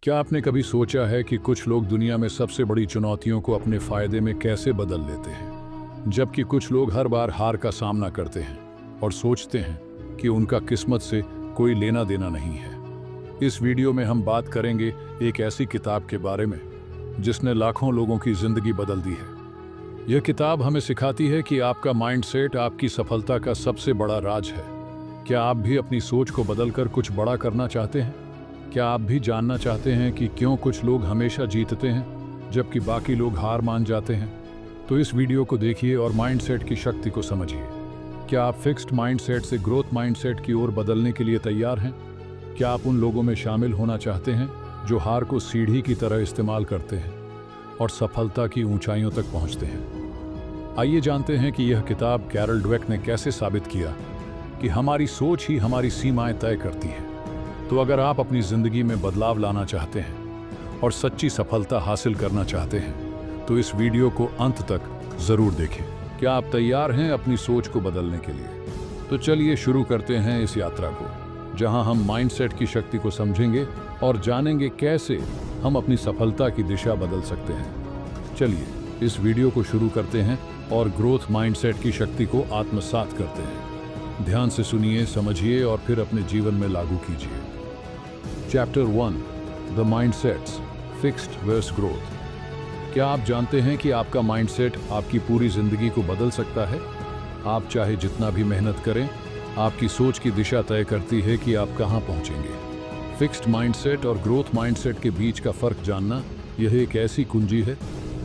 क्या आपने कभी सोचा है कि कुछ लोग दुनिया में सबसे बड़ी चुनौतियों को अपने फायदे में कैसे बदल लेते हैं, जबकि कुछ लोग हर बार हार का सामना करते हैं और सोचते हैं कि उनका किस्मत से कोई लेना देना नहीं है। इस वीडियो में हम बात करेंगे एक ऐसी किताब के बारे में जिसने लाखों लोगों की जिंदगी बदल दी है। यह किताब हमें सिखाती है कि आपका माइंडसेट आपकी सफलता का सबसे बड़ा राज है। क्या आप भी अपनी सोच को बदलकर कुछ बड़ा करना चाहते हैं? क्या आप भी जानना चाहते हैं कि क्यों कुछ लोग हमेशा जीतते हैं जबकि बाकी लोग हार मान जाते हैं? तो इस वीडियो को देखिए और माइंडसेट की शक्ति को समझिए। क्या आप फिक्स्ड माइंडसेट से ग्रोथ माइंडसेट की ओर बदलने के लिए तैयार हैं? क्या आप उन लोगों में शामिल होना चाहते हैं जो हार को सीढ़ी की तरह इस्तेमाल करते हैं और सफलता की ऊंचाइयों तक पहुंचते हैं? आइए जानते हैं कि यह किताब कैरल ड्वेक ने कैसे साबित किया कि हमारी सोच ही हमारी सीमाएं तय करती है। तो अगर आप अपनी जिंदगी में बदलाव लाना चाहते हैं और सच्ची सफलता हासिल करना चाहते हैं तो इस वीडियो को अंत तक जरूर देखें। क्या आप तैयार हैं अपनी सोच को बदलने के लिए? तो चलिए शुरू करते हैं इस यात्रा को, जहां हम माइंडसेट की शक्ति को समझेंगे और जानेंगे कैसे हम अपनी सफलता की दिशा बदल सकते हैं। चलिए इस वीडियो को शुरू करते हैं और ग्रोथ माइंडसेट की शक्ति को आत्मसात करते हैं। ध्यान से सुनिए, समझिए और फिर अपने जीवन में लागू कीजिए। Chapter 1, the mindsets, fixed versus growth. क्या आप जानते हैं कि आपका माइंडसेट आपकी पूरी जिंदगी को बदल सकता है? आप चाहे जितना भी मेहनत करें, आपकी सोच की दिशा तय करती है कि आप कहां पहुंचेंगे। फिक्स्ड माइंडसेट और ग्रोथ माइंडसेट के बीच का फर्क जानना यह एक ऐसी कुंजी है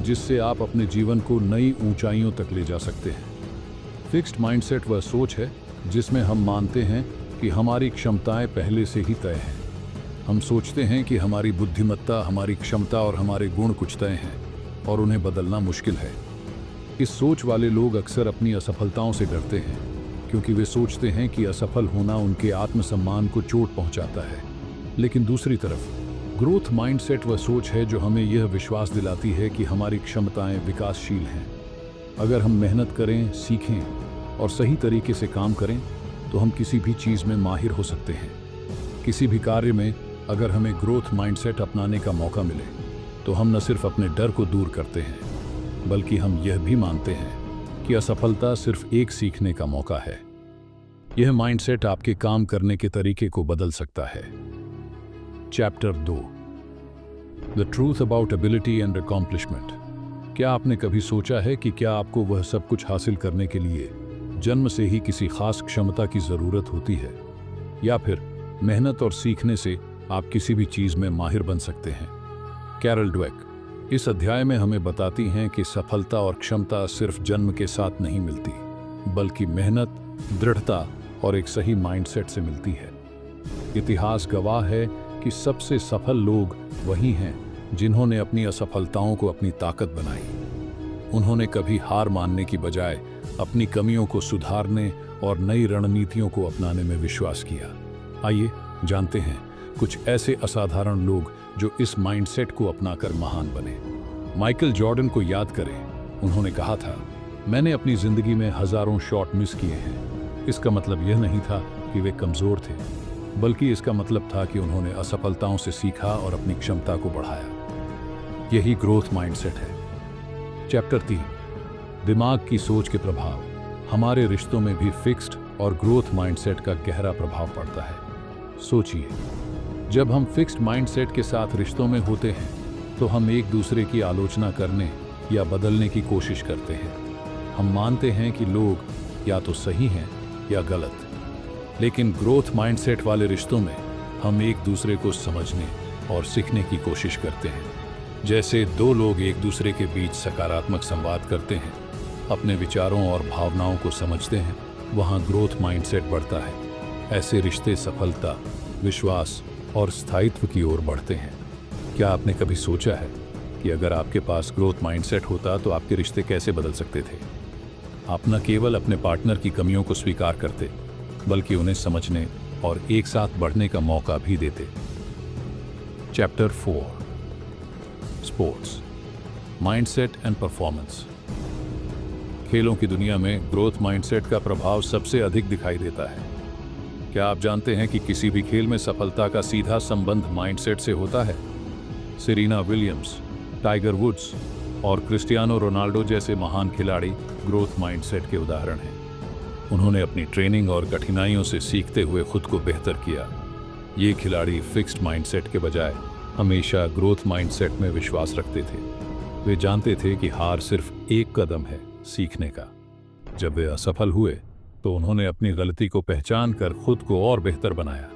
जिससे आप अपने जीवन को नई ऊंचाइयों तक ले जा सकते हैं। फिक्स्ड माइंडसेट वह सोच है जिसमें हम मानते हैं कि हमारी क्षमताएं पहले से ही तय हैं। हम सोचते हैं कि हमारी बुद्धिमत्ता, हमारी क्षमता और हमारे गुण कुछ तय हैं और उन्हें बदलना मुश्किल है। इस सोच वाले लोग अक्सर अपनी असफलताओं से डरते हैं क्योंकि वे सोचते हैं कि असफल होना उनके आत्मसम्मान को चोट पहुंचाता है। लेकिन दूसरी तरफ ग्रोथ माइंडसेट वह सोच है जो हमें यह विश्वास दिलाती है कि हमारी क्षमताएं विकासशील हैं। अगर हम मेहनत करें, सीखें और सही तरीके से काम करें तो हम किसी भी चीज़ में माहिर हो सकते हैं। किसी भी कार्य में अगर हमें ग्रोथ माइंडसेट अपनाने का मौका मिले तो हम न सिर्फ अपने डर को दूर करते हैं बल्कि हम यह भी मानते हैं कि असफलता सिर्फ एक सीखने का मौका है। यह माइंडसेट आपके काम करने के तरीके को बदल सकता है। Chapter 2, the truth about ability and accomplishment. क्या आपने कभी सोचा है कि क्या आपको वह सब कुछ हासिल करने के लिए जन्म से ही किसी खास क्षमता की ज़रूरत होती है, या फिर मेहनत और सीखने से आप किसी भी चीज़ में माहिर बन सकते हैं? कैरल ड्वेक इस अध्याय में हमें बताती हैं कि सफलता और क्षमता सिर्फ जन्म के साथ नहीं मिलती, बल्कि मेहनत, दृढ़ता और एक सही माइंडसेट से मिलती है। इतिहास गवाह है कि सबसे सफल लोग वही हैं जिन्होंने अपनी असफलताओं को अपनी ताकत बनाई। उन्होंने कभी हार मानने की बजाय अपनी कमियों को सुधारने और नई रणनीतियों को अपनाने में विश्वास किया। आइए जानते हैं कुछ ऐसे असाधारण लोग जो इस माइंडसेट को अपनाकर महान बने। माइकल जॉर्डन को याद करें। उन्होंने कहा था, मैंने अपनी जिंदगी में हजारों शॉट मिस किए हैं। इसका मतलब यह नहीं था कि वे कमजोर थे, बल्कि इसका मतलब था कि उन्होंने असफलताओं से सीखा और अपनी क्षमता को बढ़ाया। यही ग्रोथ माइंडसेट है। चैप्टर 3, दिमाग की सोच के प्रभाव। हमारे रिश्तों में भी फिक्स्ड और ग्रोथ माइंडसेट का गहरा प्रभाव पड़ता है। सोचिए, जब हम फिक्स्ड माइंडसेट के साथ रिश्तों में होते हैं तो हम एक दूसरे की आलोचना करने या बदलने की कोशिश करते हैं। हम मानते हैं कि लोग या तो सही हैं या गलत। लेकिन ग्रोथ माइंडसेट वाले रिश्तों में हम एक दूसरे को समझने और सीखने की कोशिश करते हैं। जैसे दो लोग एक दूसरे के बीच सकारात्मक संवाद करते हैं, अपने विचारों और भावनाओं को समझते हैं, वहाँ ग्रोथ माइंडसेट बढ़ता है। ऐसे रिश्ते सफलता, विश्वास और स्थायित्व की ओर बढ़ते हैं। क्या आपने कभी सोचा है कि अगर आपके पास ग्रोथ माइंडसेट होता तो आपके रिश्ते कैसे बदल सकते थे? आप न केवल अपने पार्टनर की कमियों को स्वीकार करते, बल्कि उन्हें समझने और एक साथ बढ़ने का मौका भी देते। Chapter 4, sports, mindset and performance. खेलों की दुनिया में ग्रोथ माइंडसेट का प्रभाव सबसे अधिक दिखाई देता है। क्या आप जानते हैं कि किसी भी खेल में सफलता का सीधा संबंध माइंडसेट से होता है? सेरेना विलियम्स, टाइगर वुड्स और क्रिस्टियानो रोनाल्डो जैसे महान खिलाड़ी ग्रोथ माइंडसेट के उदाहरण हैं। उन्होंने अपनी ट्रेनिंग और कठिनाइयों से सीखते हुए खुद को बेहतर किया। ये खिलाड़ी फिक्स्ड माइंडसेट के बजाय हमेशा ग्रोथ माइंडसेट में विश्वास रखते थे। वे जानते थे कि हार सिर्फ एक कदम है सीखने का। जब वे असफल हुए तो उन्होंने अपनी गलती को पहचान कर खुद को और बेहतर बनाया।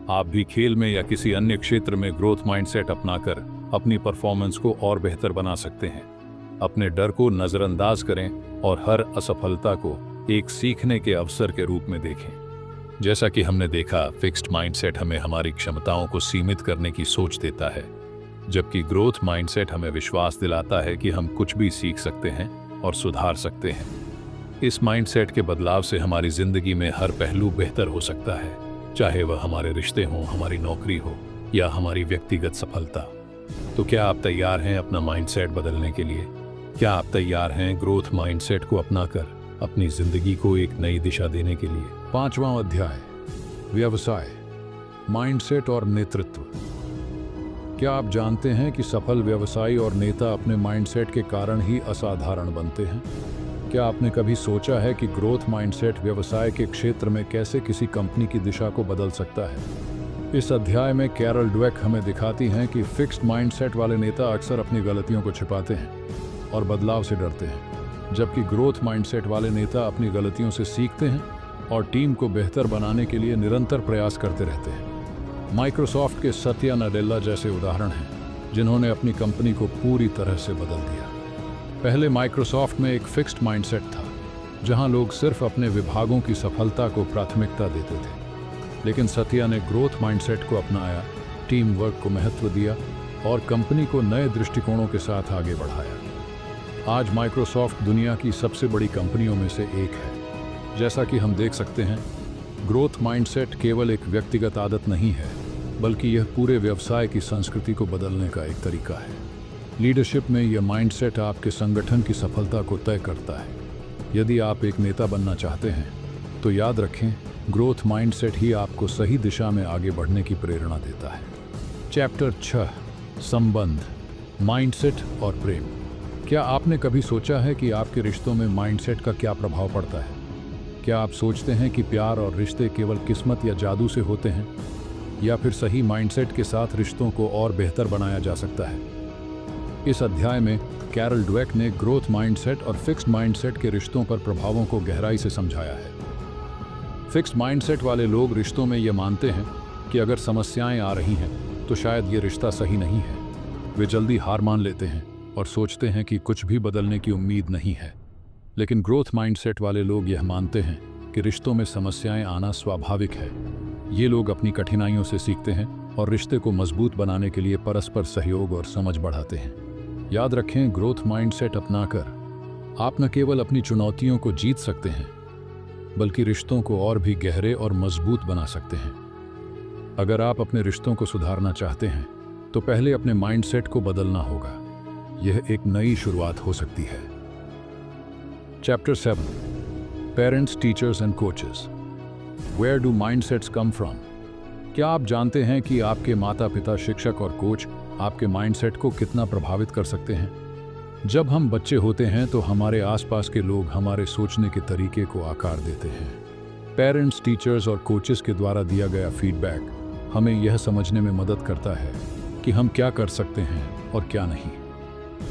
आप भी खेल में या किसी अन्य क्षेत्र में ग्रोथ माइंडसेट अपनाकर अपनी परफॉर्मेंस को और बेहतर बना सकते हैं। अपने डर को नजरअंदाज करें और हर असफलता को एक सीखने के अवसर के रूप में देखें। जैसा कि हमने देखा, फिक्स्ड माइंडसेट हमें हमारी क्षमताओं को सीमित करने की सोच देता है, जबकि ग्रोथ माइंडसेट हमें विश्वास दिलाता है कि हम कुछ भी सीख सकते हैं और सुधार सकते हैं। इस माइंडसेट के बदलाव से हमारी जिंदगी में हर पहलू बेहतर हो सकता है, चाहे वह हमारे रिश्ते हों, हमारी नौकरी हो या हमारी व्यक्तिगत सफलता। तो क्या आप तैयार हैं अपना माइंडसेट बदलने के लिए? क्या आप तैयार हैं ग्रोथ माइंडसेट को अपनाकर अपनी जिंदगी को एक नई दिशा देने के लिए? 5वां अध्याय, व्यवसाय, माइंडसेट और नेतृत्व। क्या आप जानते हैं कि सफल व्यवसायी और नेता अपने माइंडसेट के कारण ही असाधारण बनते हैं? क्या आपने कभी सोचा है कि ग्रोथ माइंडसेट व्यवसाय के क्षेत्र में कैसे किसी कंपनी की दिशा को बदल सकता है? इस अध्याय में कैरल ड्वेक हमें दिखाती हैं कि फिक्स्ड माइंडसेट वाले नेता अक्सर अपनी गलतियों को छिपाते हैं और बदलाव से डरते हैं, जबकि ग्रोथ माइंडसेट वाले नेता अपनी गलतियों से सीखते हैं और टीम को बेहतर बनाने के लिए निरंतर प्रयास करते रहते हैं। माइक्रोसॉफ्ट के सत्या नडेला जैसे उदाहरण हैं, जिन्होंने अपनी कंपनी को पूरी तरह से बदल दिया। पहले माइक्रोसॉफ्ट में एक फिक्स्ड माइंडसेट था, जहां लोग सिर्फ अपने विभागों की सफलता को प्राथमिकता देते थे। लेकिन सत्या ने ग्रोथ माइंडसेट को अपनाया, टीम वर्क को महत्व दिया और कंपनी को नए दृष्टिकोणों के साथ आगे बढ़ाया। आज माइक्रोसॉफ्ट दुनिया की सबसे बड़ी कंपनियों में से एक है। जैसा कि हम देख सकते हैं, ग्रोथ माइंडसेट केवल एक व्यक्तिगत आदत नहीं है, बल्कि यह पूरे व्यवसाय की संस्कृति को बदलने का एक तरीका है। लीडरशिप में यह माइंडसेट आपके संगठन की सफलता को तय करता है। यदि आप एक नेता बनना चाहते हैं, तो याद रखें, ग्रोथ माइंडसेट ही आपको सही दिशा में आगे बढ़ने की प्रेरणा देता है। चैप्टर 6, संबंध, माइंडसेट और प्रेम। क्या आपने कभी सोचा है कि आपके रिश्तों में माइंडसेट का क्या प्रभाव पड़ता है? क्या आप सोचते हैं कि प्यार और रिश्ते केवल किस्मत या जादू से होते हैं, या फिर सही माइंडसेट के साथ रिश्तों को और बेहतर बनाया जा सकता है? इस अध्याय में कैरल ड्वेक ने ग्रोथ माइंडसेट और फिक्स्ड माइंडसेट के रिश्तों पर प्रभावों को गहराई से समझाया है। फिक्स्ड माइंडसेट वाले लोग रिश्तों में ये मानते हैं कि अगर समस्याएं आ रही हैं तो शायद ये रिश्ता सही नहीं है। वे जल्दी हार मान लेते हैं और सोचते हैं कि कुछ भी बदलने की उम्मीद नहीं है। लेकिन ग्रोथ माइंडसेट वाले लोग यह मानते हैं कि रिश्तों में समस्याएं आना स्वाभाविक है। ये लोग अपनी कठिनाइयों से सीखते हैं और रिश्ते को मजबूत बनाने के लिए परस्पर सहयोग और समझ बढ़ाते हैं। याद रखें, ग्रोथ माइंडसेट अपनाकर आप न केवल अपनी चुनौतियों को जीत सकते हैं, बल्कि रिश्तों को और भी गहरे और मजबूत बना सकते हैं। अगर आप अपने रिश्तों को सुधारना चाहते हैं, तो पहले अपने माइंडसेट को बदलना होगा। यह एक नई शुरुआत हो सकती है। Chapter 7, parents, teachers and coaches. Where do mindsets come from? क्या आप जानते हैं कि आपके माता पिता, शिक्षक और कोच आपके माइंडसेट को कितना प्रभावित कर सकते हैं? जब हम बच्चे होते हैं तो हमारे आसपास के लोग हमारे सोचने के तरीके को आकार देते हैं। पेरेंट्स, टीचर्स और कोचेस के द्वारा दिया गया फीडबैक हमें यह समझने में मदद करता है कि हम क्या कर सकते हैं और क्या नहीं।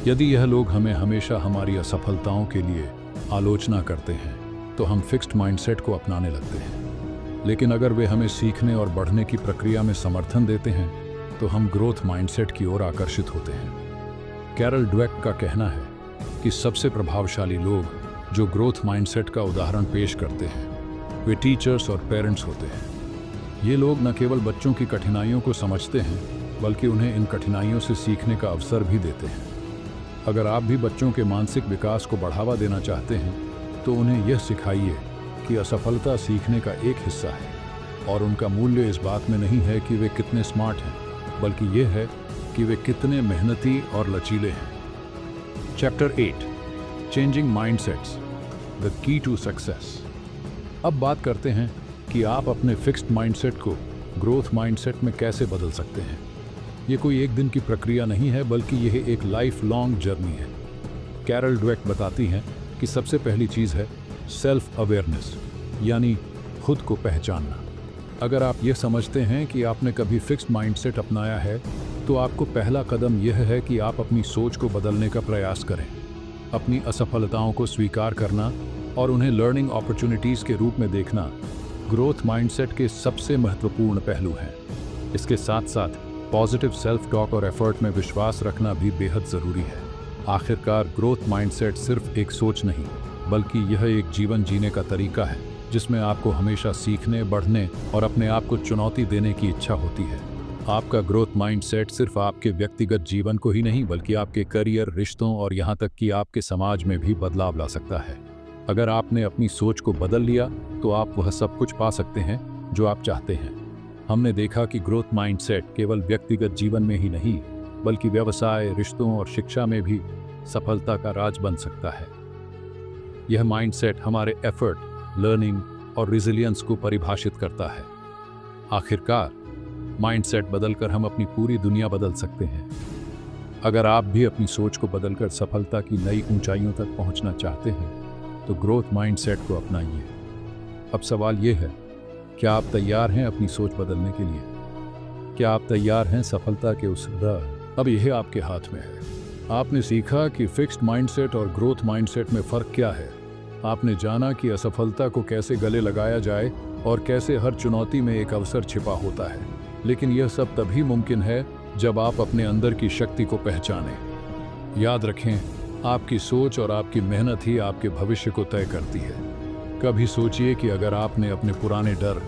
यदि यह लोग हमें हमेशा हमारी असफलताओं के लिए आलोचना करते हैं, तो हम फिक्स्ड माइंडसेट को अपनाने लगते हैं। लेकिन अगर वे हमें सीखने और बढ़ने की प्रक्रिया में समर्थन देते हैं, तो हम ग्रोथ माइंडसेट की ओर आकर्षित होते हैं। कैरल ड्वेक का कहना है कि सबसे प्रभावशाली लोग जो ग्रोथ माइंडसेट का उदाहरण पेश करते हैं, वे टीचर्स और पेरेंट्स होते हैं। ये लोग न केवल बच्चों की कठिनाइयों को समझते हैं, बल्कि उन्हें इन कठिनाइयों से सीखने का अवसर भी देते हैं। अगर आप भी बच्चों के मानसिक विकास को बढ़ावा देना चाहते हैं, तो उन्हें यह सिखाइए कि असफलता सीखने का एक हिस्सा है और उनका मूल्य इस बात में नहीं है कि वे कितने स्मार्ट हैं, बल्कि यह है कि वे कितने मेहनती और लचीले हैं। Chapter 8, changing mindsets, the key to success. अब बात करते हैं कि आप अपने फिक्स्ड माइंडसेट को ग्रोथ माइंडसेट में कैसे बदल सकते हैं। ये कोई एक दिन की प्रक्रिया नहीं है, बल्कि यह एक लाइफ लॉन्ग जर्नी है। कैरल ड्वेक बताती हैं कि सबसे पहली चीज़ है सेल्फ अवेयरनेस, यानी खुद को पहचानना। अगर आप ये समझते हैं कि आपने कभी फिक्स्ड माइंडसेट अपनाया है, तो आपको पहला कदम यह है कि आप अपनी सोच को बदलने का प्रयास करें। अपनी असफलताओं को स्वीकार करना और उन्हें लर्निंग अपॉर्चुनिटीज़ के रूप में देखना ग्रोथ माइंडसेट के सबसे महत्वपूर्ण पहलू हैं। इसके साथ साथ पॉजिटिव सेल्फ टॉक और एफर्ट में विश्वास रखना भी बेहद ज़रूरी है। आखिरकार ग्रोथ माइंडसेट सिर्फ एक सोच नहीं, बल्कि यह एक जीवन जीने का तरीका है, जिसमें आपको हमेशा सीखने, बढ़ने और अपने आप को चुनौती देने की इच्छा होती है। आपका ग्रोथ माइंडसेट सिर्फ आपके व्यक्तिगत जीवन को ही नहीं, बल्कि आपके करियर, रिश्तों और यहाँ तक कि आपके समाज में भी बदलाव ला सकता है। अगर आपने अपनी सोच को बदल लिया, तो आप वह सब कुछ पा सकते हैं जो आप चाहते हैं। हमने देखा कि ग्रोथ माइंडसेट केवल व्यक्तिगत जीवन में ही नहीं, बल्कि व्यवसाय, रिश्तों और शिक्षा में भी सफलता का राज बन सकता है। यह माइंडसेट हमारे एफर्ट, लर्निंग और रिजिलियंस को परिभाषित करता है। आखिरकार माइंडसेट बदलकर हम अपनी पूरी दुनिया बदल सकते हैं। अगर आप भी अपनी सोच को बदलकर सफलता की नई ऊंचाइयों तक पहुंचना चाहते हैं, तो ग्रोथ माइंडसेट को अपनाइए। अब सवाल यह है, क्या आप तैयार हैं अपनी सोच बदलने के लिए? क्या आप तैयार हैं सफलता के उस राह? अब यह आपके हाथ में है। आपने सीखा कि फिक्स्ड माइंडसेट और ग्रोथ माइंडसेट में फ़र्क क्या है। आपने जाना कि असफलता को कैसे गले लगाया जाए और कैसे हर चुनौती में एक अवसर छिपा होता है। लेकिन यह सब तभी मुमकिन है जब आप अपने अंदर की शक्ति को पहचानें। याद रखें, आपकी सोच और आपकी मेहनत ही आपके भविष्य को तय करती है। कभी सोचिए कि अगर आपने अपने पुराने डर,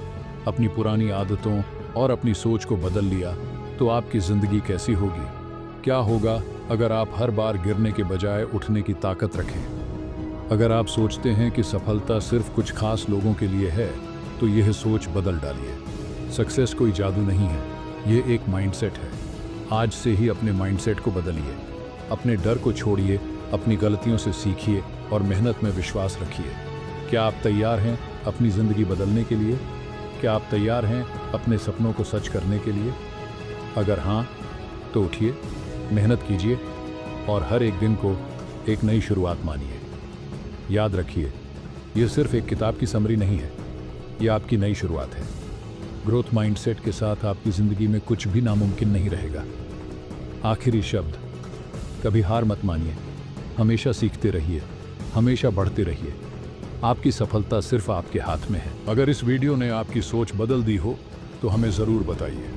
अपनी पुरानी आदतों और अपनी सोच को बदल लिया, तो आपकी ज़िंदगी कैसी होगी? क्या होगा अगर आप हर बार गिरने के बजाय उठने की ताकत रखें? अगर आप सोचते हैं कि सफलता सिर्फ कुछ खास लोगों के लिए है, तो यह सोच बदल डालिए। सक्सेस कोई जादू नहीं है, ये एक माइंडसेट है। आज से ही अपने माइंडसेट को बदलिए। अपने डर को छोड़िए, अपनी गलतियों से सीखिए और मेहनत में विश्वास रखिए। क्या आप तैयार हैं अपनी ज़िंदगी बदलने के लिए? क्या आप तैयार हैं अपने सपनों को सच करने के लिए? अगर हाँ, तो उठिए, मेहनत कीजिए और हर एक दिन को एक नई शुरुआत मानिए। याद रखिए, यह सिर्फ एक किताब की समरी नहीं है, यह आपकी नई शुरुआत है। ग्रोथ माइंडसेट के साथ आपकी ज़िंदगी में कुछ भी नामुमकिन नहीं रहेगा। आखिरी शब्द, कभी हार मत मानिए, हमेशा सीखते रहिए, हमेशा बढ़ते रहिए। आपकी सफलता सिर्फ आपके हाथ में है। अगर इस वीडियो ने आपकी सोच बदल दी हो, तो हमें ज़रूर बताइए।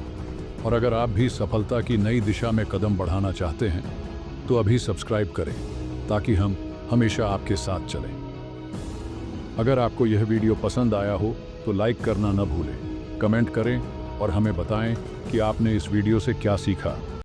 और अगर आप भी सफलता की नई दिशा में कदम बढ़ाना चाहते हैं, तो अभी सब्सक्राइब करें, ताकि हम हमेशा आपके साथ चलें। अगर आपको यह वीडियो पसंद आया हो, तो लाइक करना न भूलें, कमेंट करें और हमें बताएं कि आपने इस वीडियो से क्या सीखा।